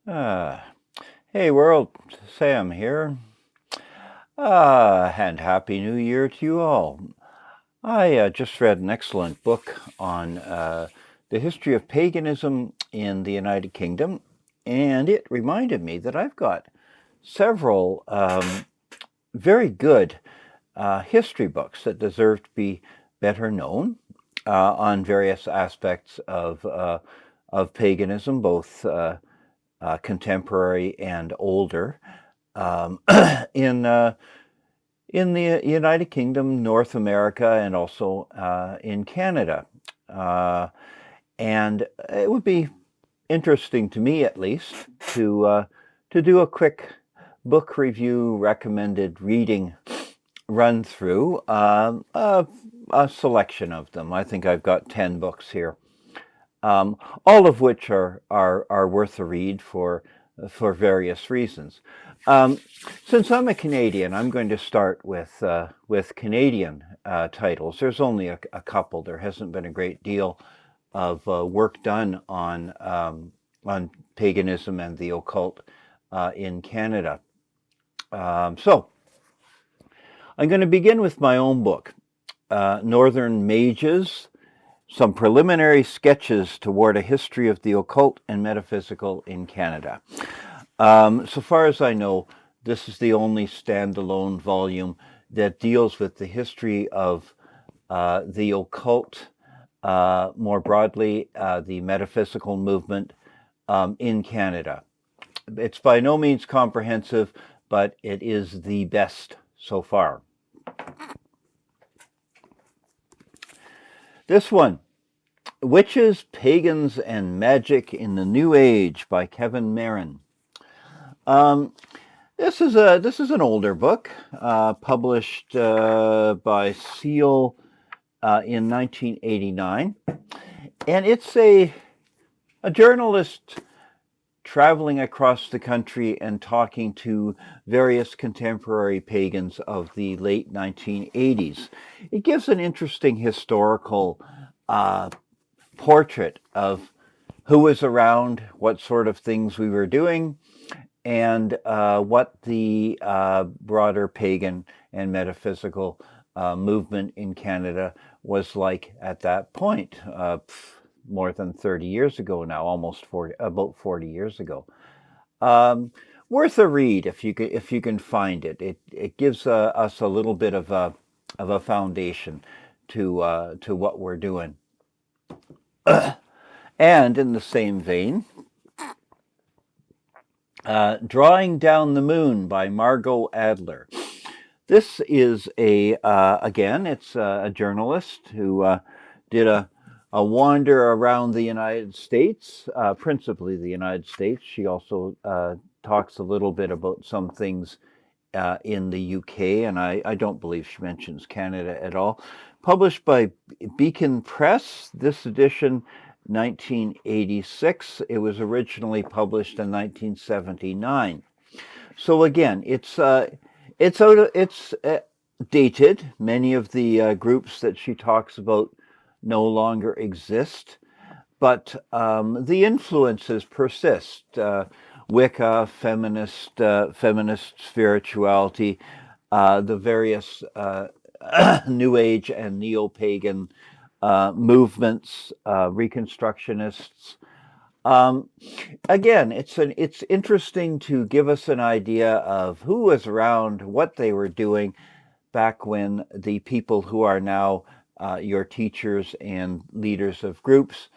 Uh, hey world, Sam here. And Happy New Year to you all. I just read an excellent book on the history of paganism in the United Kingdom, and it reminded me that I've got several very good history books that deserve to be better known on various aspects of paganism, both contemporary and older. um, in in the United Kingdom, North America, and also in Canada. Uh, and it would be interesting to me, at least, to do a quick book review, recommended reading run through a selection of them. I think I've got 10 books here, all of which are worth a read for various reasons. Um, since I'm a Canadian, I'm going to start with Canadian titles. There's only a couple. There hasn't been a great deal of work done on paganism and the occult in Canada. So I'm going to begin with my own book, Northern Mages: Some Preliminary Sketches Toward a History of the Occult and Metaphysical in Canada. So far as I know, this is the only standalone volume that deals with the history of the occult, more broadly, the metaphysical movement in Canada. It's by no means comprehensive, but it is the best so far. This one, Witches, Pagans, and Magic in the New Age by Kevin Marron. This is an older book, published by Seal in 1989, and it's a journalist traveling across the country and talking to various contemporary pagans of the late 1980s. It gives an interesting historical portrait of who was around, what sort of things we were doing, and what the broader pagan and metaphysical movement in Canada was like at that point, more than 30 years ago now, almost 40, about 40 years ago. Worth a read if you can find it. It gives us a little bit of a foundation to what we're doing. And in the same vein, Drawing Down the Moon by Margot Adler. This is again, it's a journalist who did a wander around the United States, principally the United States. She also talks a little bit about some things in the UK, and I don't believe she mentions Canada at all. Published by Beacon Press, this edition 1986. It was originally published in 1979. So again, it's dated. Many of the groups that she talks about no longer exist, but the influences persist. Wicca, feminist spirituality, the various New Age and neo-pagan movements, Reconstructionists. Again, it's interesting to give us an idea of who was around, what they were doing back when the people who are now your teachers and leaders of groups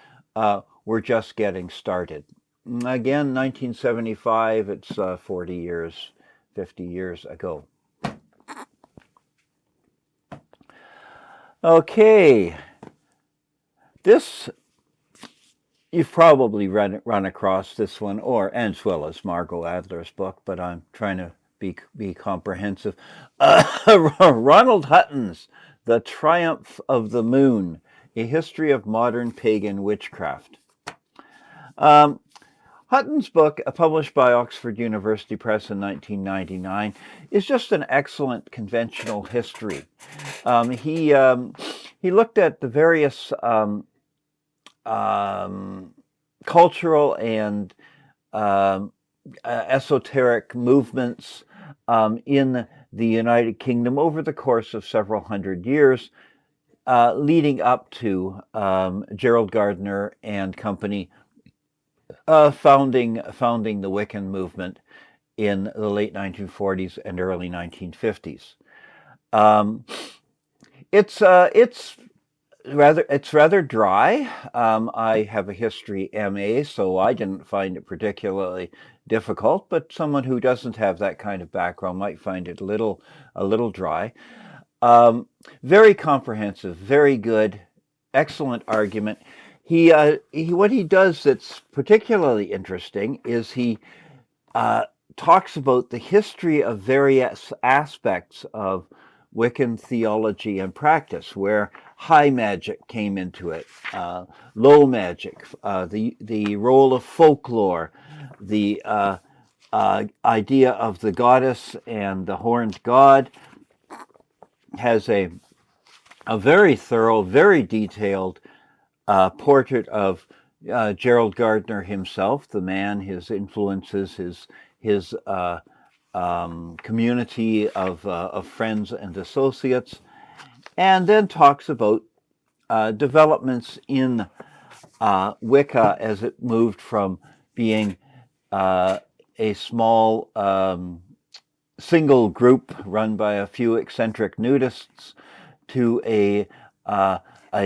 were just getting started. Again, 1975, it's 40 years, 50 years ago. Okay, this, you've probably run across this one, or as well as Margot Adler's book, but I'm trying to be comprehensive. Ronald Hutton's The Triumph of the Moon: A History of Modern Pagan Witchcraft. Hutton's book, published by Oxford University Press in 1999, is just an excellent conventional history. He looked at the various cultural and esoteric movements in the United Kingdom over the course of several hundred years, leading up to Gerald Gardner and company founding the Wiccan movement in the late 1940s and early 1950s. It's rather dry. I have a history MA, so I didn't find it particularly difficult, but someone who doesn't have that kind of background might find it a little dry. Very comprehensive, very good, excellent argument. What he does that's particularly interesting is he talks about the history of various aspects of Wiccan theology and practice, where high magic came into it, low magic, the role of folklore, the idea of the goddess and the horned god. Has a very thorough, very detailed portrait of Gerald Gardner himself, the man, his influences, his community of friends and associates, and then talks about developments in Wicca as it moved from being a small single group run by a few eccentric nudists to a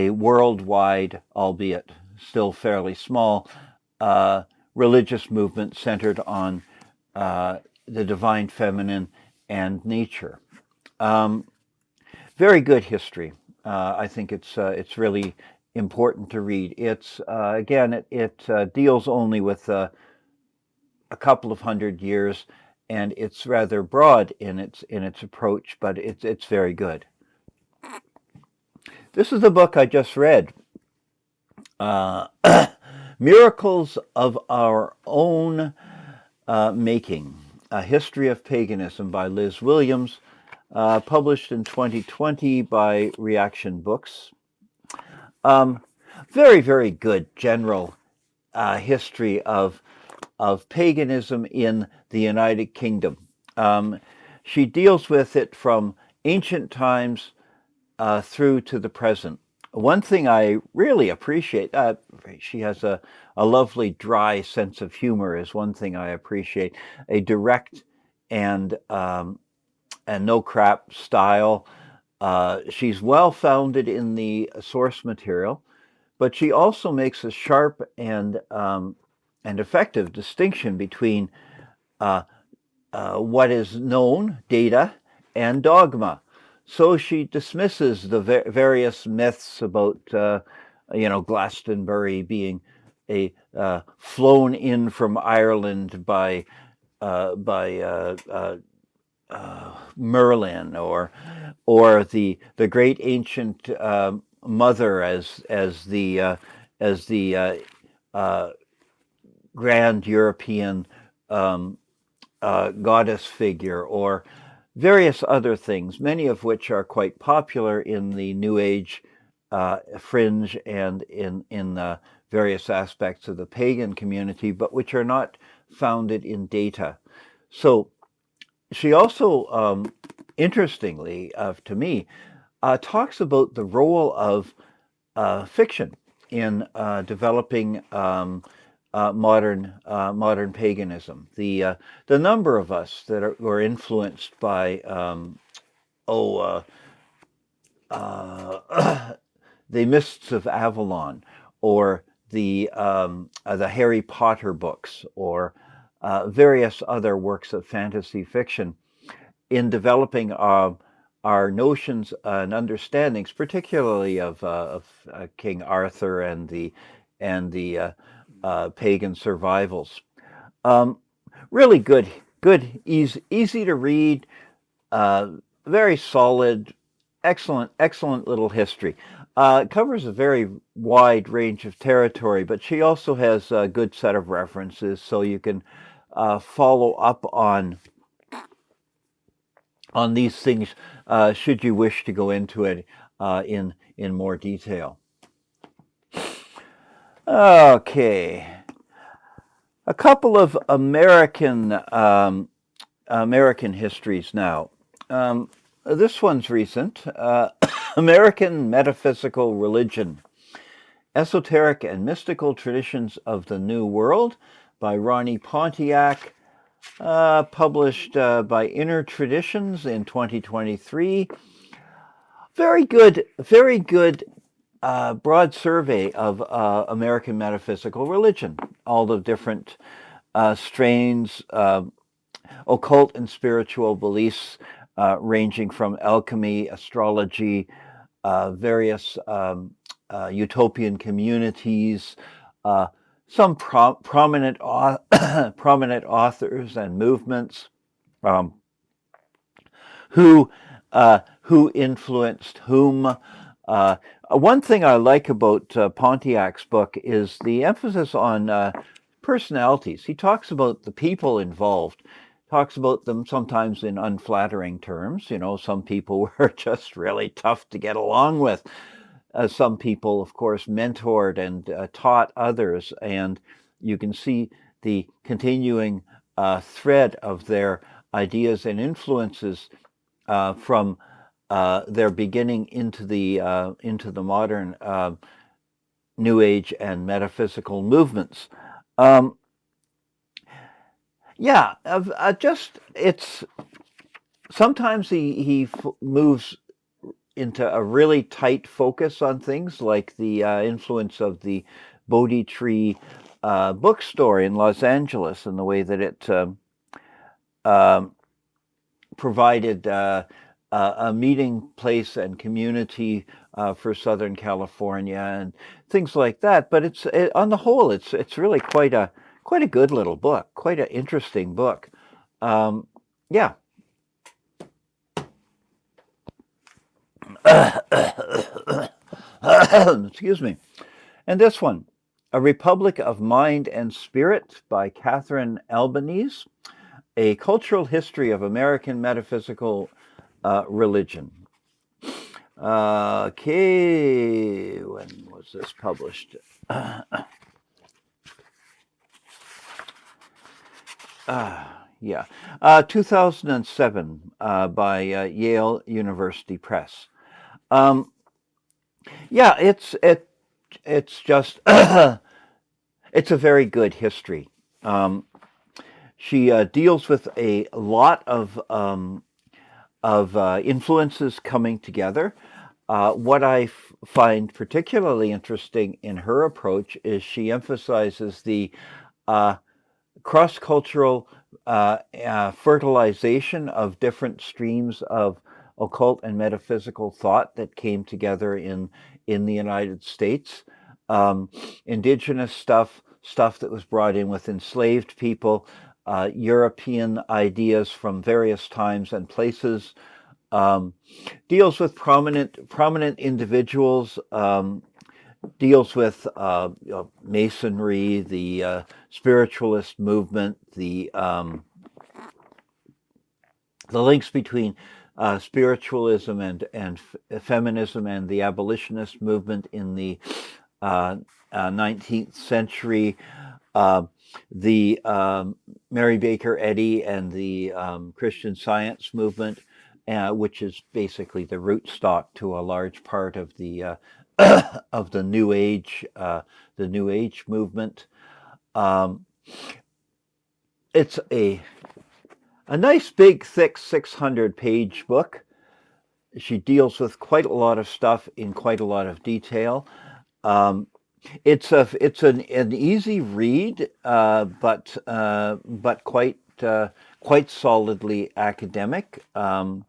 worldwide, albeit still fairly small, religious movement centered on the divine feminine and nature. Very good history. I think it's really important to read. It's again, it deals only with a couple of hundred years, and it's rather broad in its approach, but it's very good. This is the book I just read, Miracles of Our Own Making, A History of Paganism by Liz Williams, published in 2020 by Reaction Books. Very, very good general history of paganism in the United Kingdom. She deals with it from ancient times through to the present. One thing I really appreciate, she has a lovely dry sense of humor is one thing I appreciate, a direct and no crap style. She's well founded in the source material, but she also makes a sharp and effective distinction between what is known, data, and dogma. So she dismisses the various myths about, Glastonbury being flown in from Ireland by Merlin, or the great ancient mother as the grand European goddess figure, or various other things, many of which are quite popular in the New Age fringe and in various aspects of the pagan community, but which are not founded in data. So she also, interestingly, to me, talks about the role of fiction in developing modern paganism. The number of us that were influenced by the Mists of Avalon, or the Harry Potter books, or various other works of fantasy fiction, in developing our notions and understandings, particularly of King Arthur and the pagan survivals. Really good, easy to read, very solid, excellent little history. Covers a very wide range of territory, but she also has a good set of references, so you can follow up on these things should you wish to go into it in more detail. Okay. A couple of American histories now. This one's recent. American Metaphysical Religion, Esoteric and Mystical Traditions of the New World by Ronnie Pontiac, published by Inner Traditions in 2023. Very good broad survey of American metaphysical religion, all the different strains, occult and spiritual beliefs, ranging from alchemy, astrology, various utopian communities, some prominent authors and movements, who influenced whom. One thing I like about Pontiac's book is the emphasis on personalities. He talks about the people involved, talks about them sometimes in unflattering terms. You know, some people were just really tough to get along with. Some people, of course, mentored and taught others, and you can see the continuing thread of their ideas and influences from their beginning into the modern New Age and metaphysical movements. It's sometimes he moves into a really tight focus on things, like the influence of the Bodhi Tree bookstore in Los Angeles, and the way that it provided a meeting place and community for Southern California and things like that. But on the whole, it's really quite a good little book, quite an interesting book. Yeah. Excuse me. And this one, A Republic of Mind and Spirit by Catherine Albanese, A Cultural History of American Metaphysical Religion. Okay, when was this published? 2007 by Yale University Press. It's just it's a very good history. She deals with a lot of influences coming together. What I find particularly interesting in her approach is she emphasizes the cross-cultural fertilization of different streams of occult and metaphysical thought that came together in the United States. Indigenous stuff that was brought in with enslaved people, European ideas from various times and places, deals with prominent individuals, deals with Masonry, the spiritualist movement, the links between spiritualism and feminism and the abolitionist movement in the 19th century, the Mary Baker Eddy and the Christian Science movement, which is basically the rootstock to a large part of the of the New Age movement. It's a nice big thick 600-page book. She deals with quite a lot of stuff in quite a lot of detail. It's an easy read, but quite solidly academic. I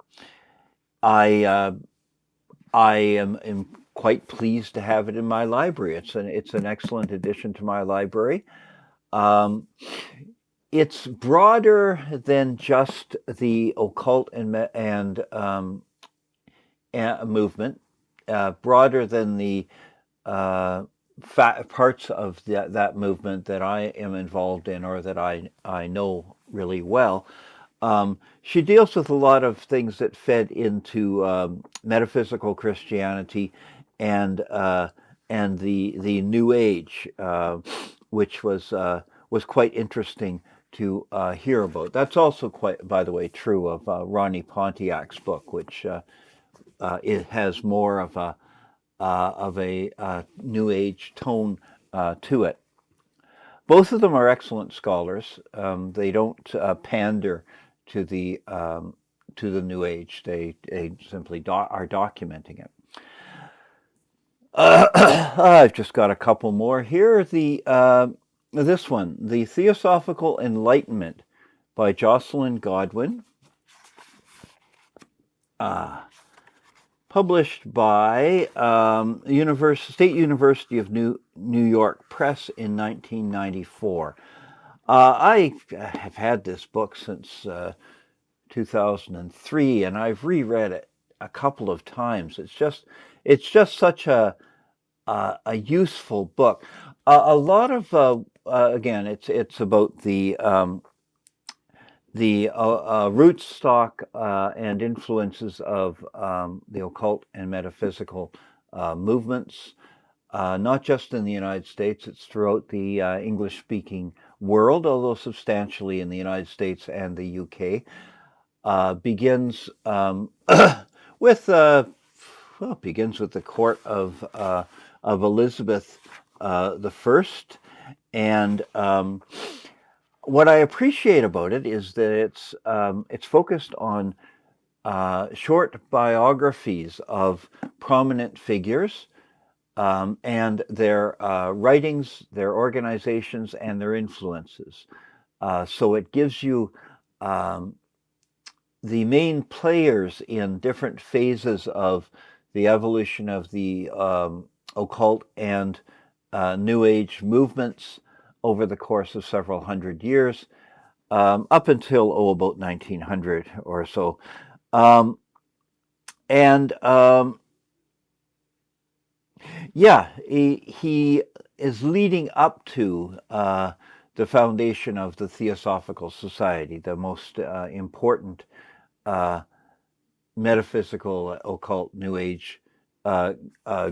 am quite pleased to have it in my library. It's an excellent addition to my library. It's broader than just the occult and movement, broader than the parts of that movement that I am involved in or that I know really well. She deals with a lot of things that fed into metaphysical Christianity and the New Age, which was was quite interesting to hear about. That's also quite, by the way, true of Ronnie Pontiac's book, which it has more of a New Age tone to it. Both of them are excellent scholars. They don't pander to the New Age. They simply are documenting it. I've just got a couple more here. This one, The Theosophical Enlightenment by Joscelyn Godwin, published by State University of New York Press in 1994. I have had this book since 2003, and I've reread it a couple of times. It's just such a useful book. A lot of again, it's about the rootstock and influences of the occult and metaphysical movements, not just in the United States. It's throughout the English-speaking world, although substantially in the United States and the UK. Begins with begins with the court of Elizabeth the First, and what I appreciate about it is that it's focused on short biographies of prominent figures and their writings, their organizations, and their influences. So it gives you the main players in different phases of the evolution of the occult and New Age movements over the course of several hundred years, up until about 1900 or so. He is leading up to the foundation of the Theosophical Society, the most important metaphysical occult New Age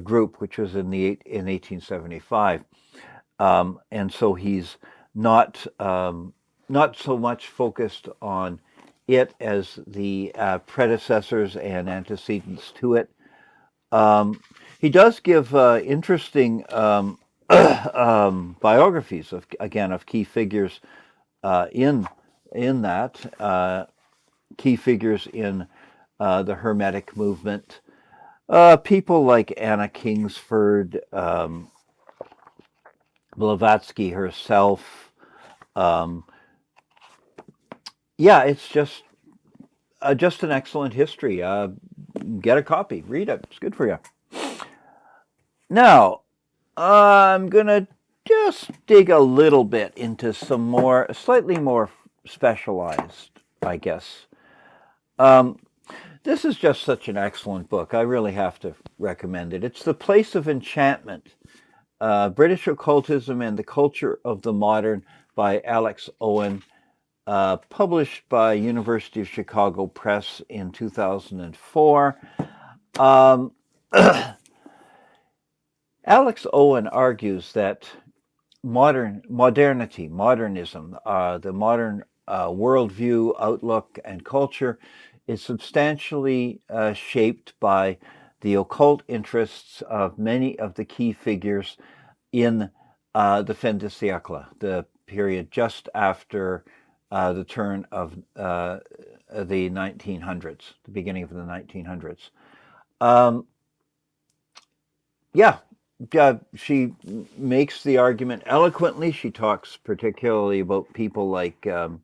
group, which was in 1875. And so he's not so much focused on it as the predecessors and antecedents to it. He does give interesting biographies of key figures in that, key figures in the Hermetic movement, people like Anna Kingsford, Blavatsky herself. It's just an excellent history. Get a copy, read it. It's good for you. Now, I'm gonna just dig a little bit into some slightly more specialized, I guess. This is just such an excellent book. I really have to recommend it. It's The Place of Enchantment, British Occultism and the Culture of the Modern by Alex Owen, published by University of Chicago Press in 2004. Alex Owen argues that modernism, the modern worldview, outlook, and culture is substantially shaped by the occult interests of many of the key figures in the fin de siècle, the period just after the turn of the 1900s, the beginning of the 1900s. She makes the argument eloquently. She talks particularly about people like the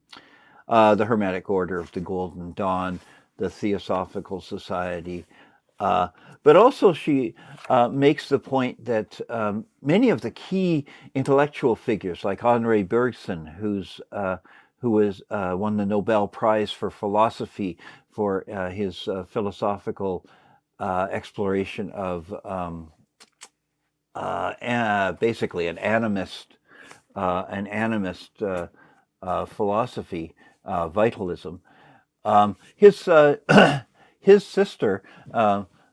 Hermetic Order of the Golden Dawn, the Theosophical Society, but also she makes the point that many of the key intellectual figures, like Henri Bergson, who won the Nobel Prize for Philosophy for his philosophical exploration of basically an animist philosophy, vitalism. His sister,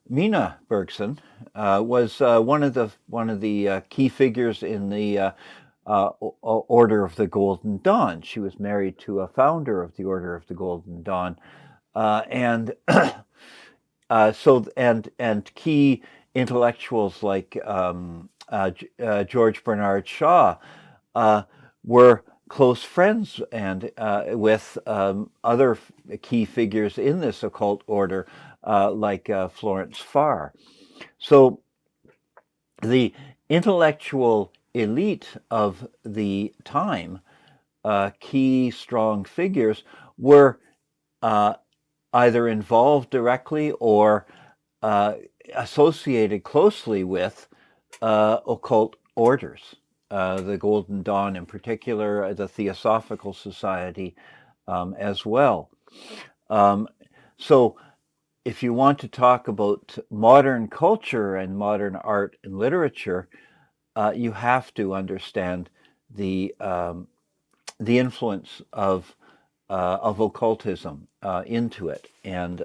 Mina Bergson, was one of the key figures in the Order of the Golden Dawn. She was married to a founder of the Order of the Golden Dawn, and and key intellectuals like George Bernard Shaw were close friends and with other key figures in this occult order, like Florence Farr. So the intellectual elite of the time, key strong figures, were either involved directly or associated closely with occult orders. The Golden Dawn in particular, the Theosophical Society as well. So if you want to talk about modern culture and modern art and literature, you have to understand the influence of occultism into it, and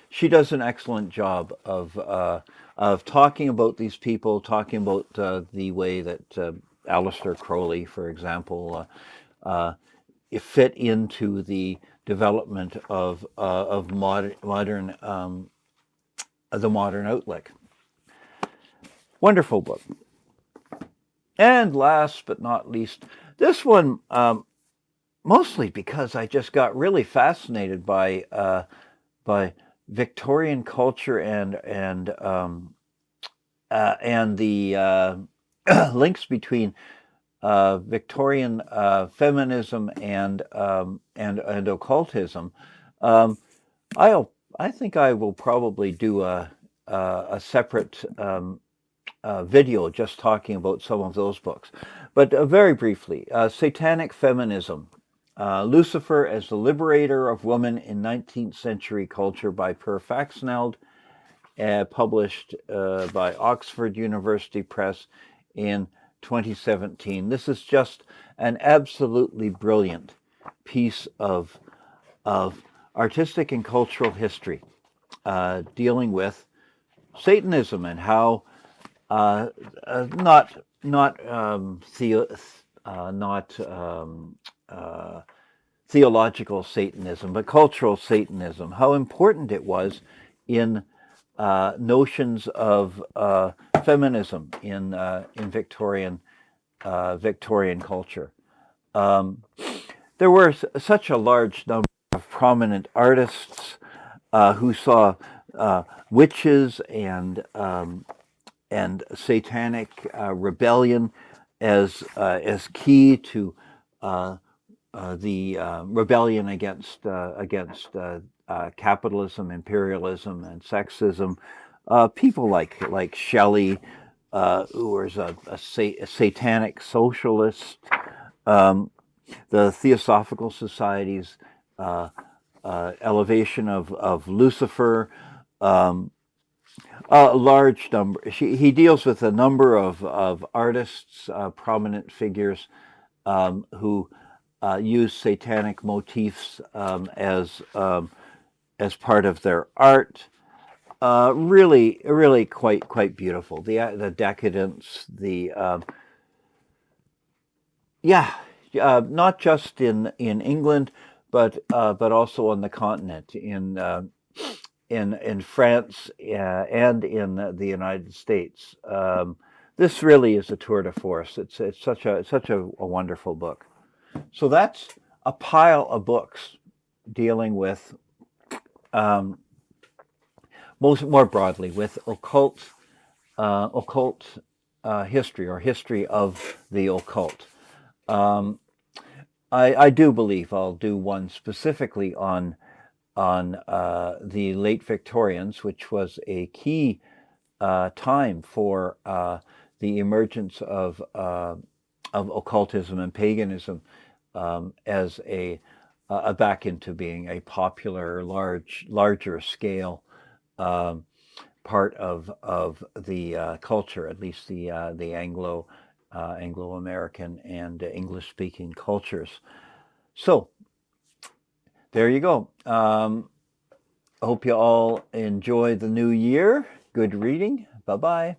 she does an excellent job of talking about these people, talking about the way that Aleister Crowley, for example, fit into the development of modern the modern outlook. Wonderful book. And last but not least, this one, mostly because I just got really fascinated by Victorian culture and the links between Victorian feminism and occultism. I think I will probably do a separate video just talking about some of those books. But very briefly, Satanic Feminism, Lucifer as the Liberator of Women in 19th Century Culture by Per Faxneld, published by Oxford University Press in 2017. This is just an absolutely brilliant piece of artistic and cultural history dealing with Satanism and how theological Satanism, but cultural Satanism, how important it was in notions of feminism in Victorian culture. There were such a large number of prominent artists who saw witches and satanic rebellion as key to the rebellion against capitalism, imperialism, and sexism. People like Shelley, who was a satanic socialist. The Theosophical Society's elevation of Lucifer. A large number. He deals with a number of artists, prominent figures who use satanic motifs as part of their art. Really quite beautiful. The decadence, not just in England, but also on the continent, in France and in the United States. This really is a tour de force. It's such a wonderful book. So that's a pile of books dealing with more broadly with occult history, or history of the occult. I do believe I'll do one specifically on the late Victorians, which was a key time for the emergence of occultism and paganism as a back into being a popular, larger scale part of the culture, at least the Anglo-American and English-speaking cultures. So there you go. I hope you all enjoy the new year. Good reading. Bye-bye.